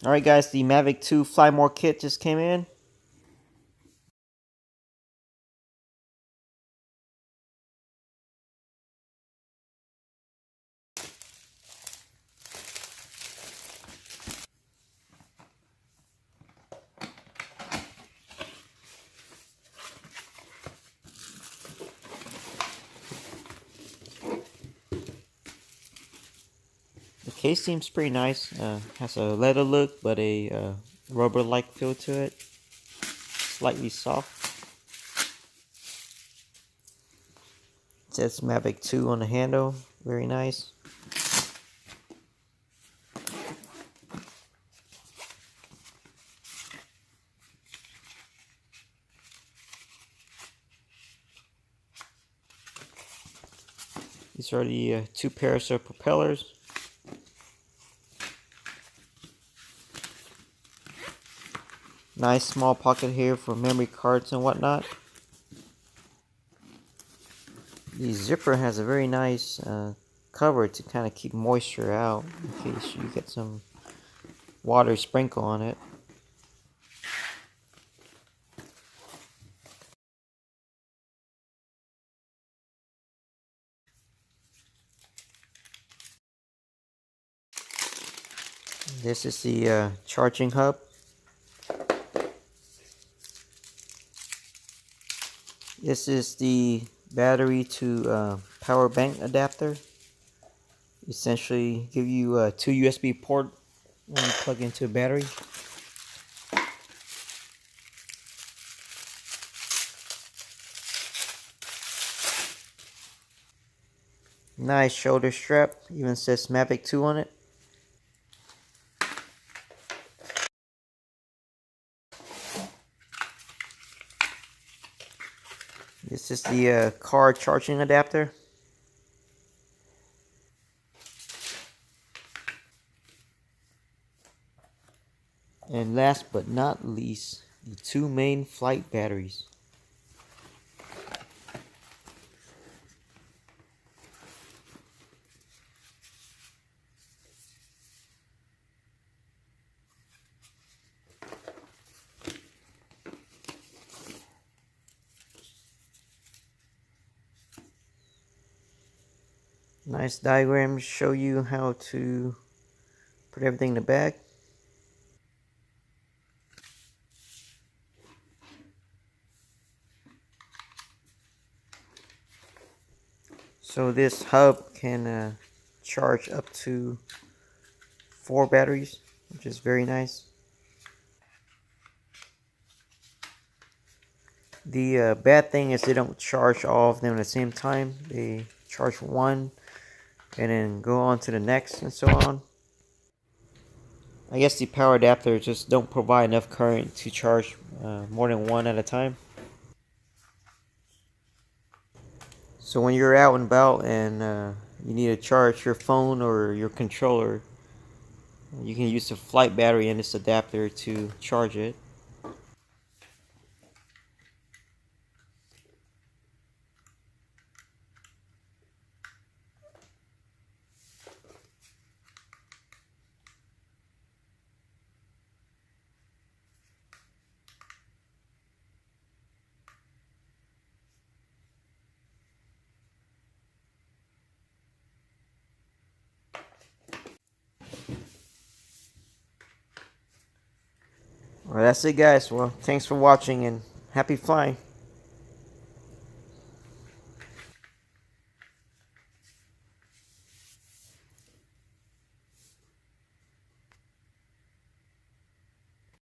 Alright guys, the Mavic 2 Fly More kit just came in. The case seems pretty nice. Has a leather look, but a rubber-like feel to it. Slightly soft. It says Mavic 2 on the handle. Very nice. These are the two pairs of propellers. Nice small pocket here for memory cards and whatnot. The zipper has a very nice cover to kind of keep moisture out in case you get some water sprinkle on it. This is the charging hub. This is the battery to power bank adapter. Essentially give you two USB port when you plug into a battery. Nice shoulder strap, even says Mavic 2 on it. This is the car charging adapter. And last but not least, the two main flight batteries. Nice diagram to show you how to put everything in the bag. So this hub can charge up to 4 batteries, which is very nice. The bad thing is they don't charge all of them at the same time. They charge one and then go on to the next and so on. I guess the power adapters just don't provide enough current to charge more than one at a time. So when you're out and about and you need to charge your phone or your controller, you can use the flight battery in this adapter to charge it. Well, that's it guys. Well, thanks for watching and happy flying.